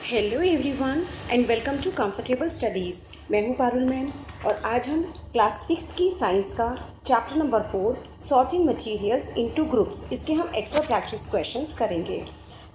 Hello everyone and welcome to comfortable studies. मैं हूं Parul ma'am और आज हम क्लास 6 की साइंस का chapter number 4 sorting materials into groups इसके हम एक्स्ट्रा प्रैक्टिस क्वेश्चंस करेंगे।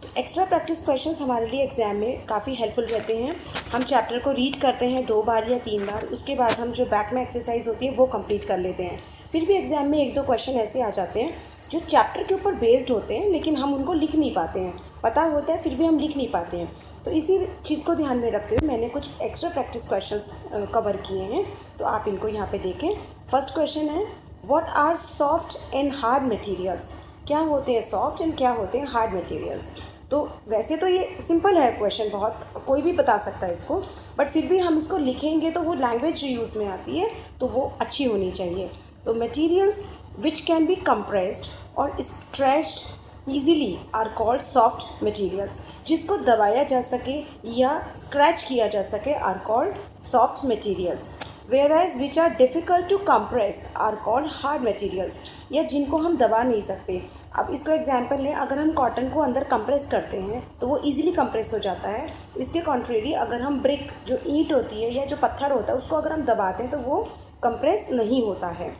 तो एक्स्ट्रा प्रैक्टिस क्वेश्चंस हमारे लिए एग्जाम में काफ़ी हेल्पफुल रहते हैं। हम चैप्टर को रीड करते हैं 2 बार या 3 बार, उसके बाद हम जो बैक में एक्सरसाइज होती है वो कंप्लीट कर लेते हैं। फिर भी एग्जाम में 1-2 क्वेश्चन ऐसे आ जाते हैं जो चैप्टर के ऊपर बेस्ड होते हैं लेकिन हम उनको लिख नहीं पाते हैं, पता होता है फिर भी हम लिख नहीं पाते हैं। तो इसी चीज़ को ध्यान में रखते हुए मैंने कुछ एक्स्ट्रा प्रैक्टिस क्वेश्चंस कवर किए हैं, तो आप इनको यहाँ पे देखें। फर्स्ट क्वेश्चन है, what are soft and hard materials. क्या होते हैं सॉफ्ट एंड क्या होते हैं हार्ड मटेरियल्स। तो वैसे तो ये सिंपल है क्वेश्चन, बहुत कोई भी बता सकता है इसको, बट फिर भी हम इसको लिखेंगे तो वो लैंग्वेज यूज़ में आती है तो वो अच्छी होनी चाहिए। तो materials which can be compressed और stretched easily are called soft materials. जिसको दबाया जा सके या स्क्रैच किया जा सके are called soft materials. Whereas which are difficult to compress are called hard materials. या जिनको हम दबा नहीं सकते। अब इसको एग्जांपल लें, अगर हम कॉटन को अंदर कंप्रेस करते हैं तो वो इजीली कंप्रेस हो जाता है। इसके कॉन्ट्रेरी अगर हम ब्रिक जो ईंट होती है या जो पत्थर होता है उसको अगर हम दबाते हैं तो वो कंप्रेस नहीं होता है।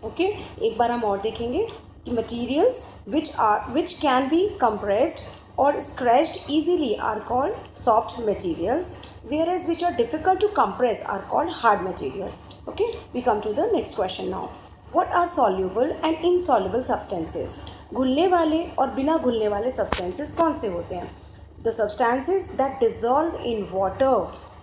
ओके, एक बार हम और देखेंगे कि materials which can be compressed or scratched easily are called soft materials, whereas which are difficult to compress are called hard materials. Okay, we come to the next question now. What are soluble and insoluble substances? घुलने वाले और बिना घुलने वाले substances कौन से होते हैं? The substances that dissolve in water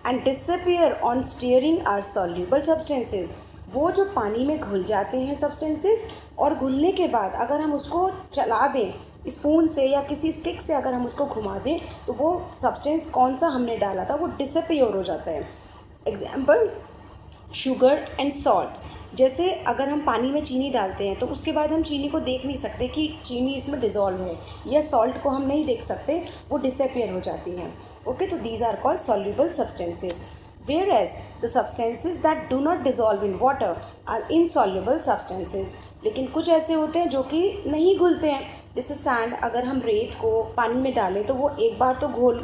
and disappear on stirring are soluble substances. वो जो पानी में घुल जाते हैं सब्सटेंसेस और घुलने के बाद अगर हम उसको चला दें स्पून से या किसी स्टिक से, अगर हम उसको घुमा दें तो वो सब्सटेंस कौन सा हमने डाला था वो डिसअपियर हो जाता है। Example, sugar and salt. जैसे अगर हम पानी में चीनी डालते हैं तो उसके बाद हम चीनी को देख नहीं सकते कि चीनी इसमें डिज़ोल्व है, या सॉल्ट को हम नहीं देख सकते, वो डिसअपियर हो जाती हैं। ओके, तो these are called soluble substances. Whereas the substances that do not dissolve in water are insoluble substances. लेकिन कुछ ऐसे होते हैं जो कि नहीं घुलते हैं, जैसे सैंड। अगर हम रेत को पानी में डालें तो वो एक बार तो गोल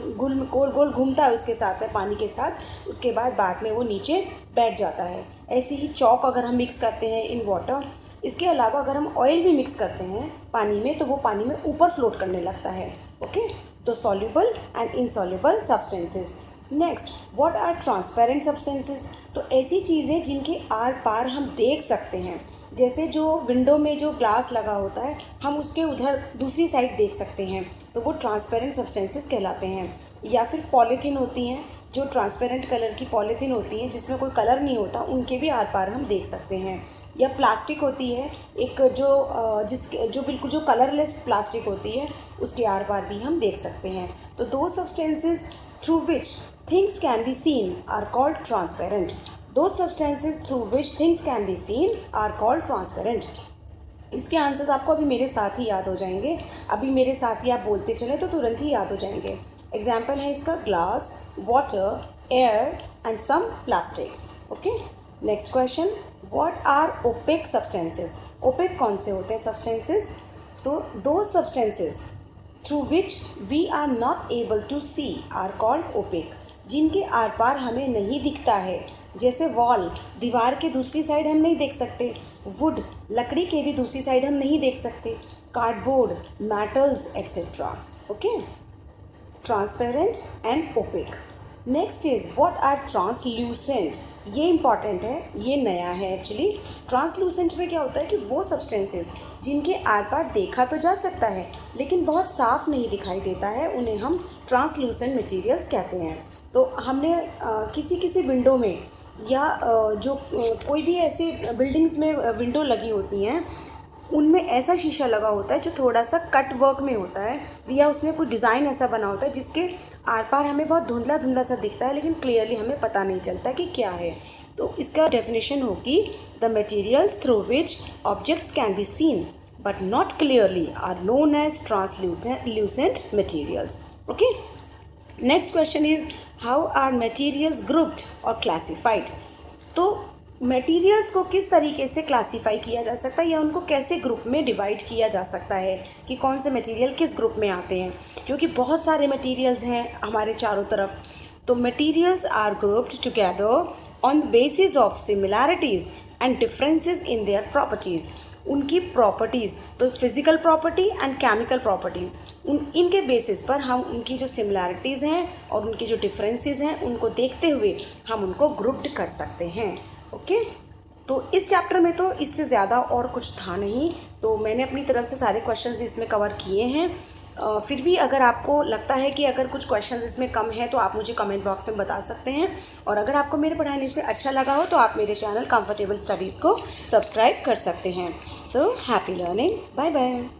गोल घूमता है उसके साथ में, पानी के साथ, उसके बाद में वो नीचे बैठ जाता है। ऐसे ही चॉक अगर हम मिक्स करते हैं इन वाटर, इसके अलावा अगर हम ऑयल भी मिक्स करते हैं पानी में तो वो पानी में ऊपर फ्लोट करने लगता है। ओके, तो soluble and insoluble substances. Next, what are transparent substances. तो ऐसी चीज़ें जिनके आर पार हम देख सकते हैं, जैसे जो विंडो में जो ग्लास लगा होता है हम उसके उधर दूसरी साइड देख सकते हैं, तो वो ट्रांसपेरेंट सब्सटेंसेस कहलाते हैं। या फिर पॉलीथीन होती हैं, जो ट्रांसपेरेंट कलर की पॉलीथीन होती हैं जिसमें कोई कलर नहीं होता, उनके भी आर पार हम देख सकते हैं। या प्लास्टिक होती है एक जो बिल्कुल जो कलरलेस प्लास्टिक होती है, उसके आर पार भी हम देख सकते हैं। तो दो substances through which things can be seen are called transparent. Those substances through which things can be seen are called transparent. इसके आंसर्स आपको अभी मेरे साथ ही याद हो जाएंगे। अभी मेरे साथ ही आप बोलते चले तो तुरंत ही याद हो जाएंगे। एग्जाम्पल है इसका glass, water, air and some plastics. Okay, next question, what are opaque substances. Opaque कौन से होते हैं सब्सटेंसेस? तो दो substances through which we are not able to see are called opaque. जिनके आर पार हमें नहीं दिखता है, जैसे वॉल, दीवार के दूसरी साइड हम नहीं देख सकते, वुड, लकड़ी के भी दूसरी साइड हम नहीं देख सकते, cardboard, metals etcetera. Okay, transparent and opaque. Next is what are translucent. ये इंपॉर्टेंट है, ये नया है एक्चुअली। ट्रांसलूसेंट में क्या होता है कि वो सब्सटेंसेस जिनके आर पार देखा तो जा सकता है लेकिन बहुत साफ नहीं दिखाई देता है, उन्हें हम ट्रांसलूसेंट मटेरियल्स कहते हैं। तो हमने किसी विंडो में या जो कोई भी ऐसे बिल्डिंग्स में विंडो लगी होती हैं उनमें ऐसा शीशा लगा होता है जो थोड़ा सा कट वर्क में होता है, या उसमें कोई डिज़ाइन ऐसा बना होता है जिसके आर पार हमें बहुत धुंधला धुंधला सा दिखता है लेकिन क्लियरली हमें पता नहीं चलता कि क्या है। तो इसका डेफिनेशन होगी, the materials through which objects can be seen but not clearly are known as translucent materials. Okay, next question is how are materials grouped और क्लासिफाइड। तो मटेरियल्स को किस तरीके से क्लासीफाई किया जा सकता है या उनको कैसे ग्रुप में डिवाइड किया जा सकता है कि कौन से मटेरियल किस ग्रुप में आते हैं, क्योंकि बहुत सारे मटेरियल्स हैं हमारे चारों तरफ। तो materials are grouped together on the basis of similarities and differences in their properties. उनकी प्रॉपर्टीज़, तो physical property and chemical properties, इनके बेसिस पर हम उनकी जो सिमिलैरिटीज़ हैं और उनकी जो डिफरेंसेस हैं उनको देखते हुए हम उनको ग्रुप्ड कर सकते हैं। ओके, तो इस चैप्टर में तो इससे ज़्यादा और कुछ था नहीं, तो मैंने अपनी तरफ से सारे क्वेश्चंस इसमें कवर किए हैं। फिर भी अगर आपको लगता है कि अगर कुछ क्वेश्चंस इसमें कम है तो आप मुझे कमेंट बॉक्स में बता सकते हैं। और अगर आपको मेरे पढ़ाने से अच्छा लगा हो तो आप मेरे चैनल कंफर्टेबल स्टडीज़ को सब्सक्राइब कर सकते हैं। So happy learning, bye bye.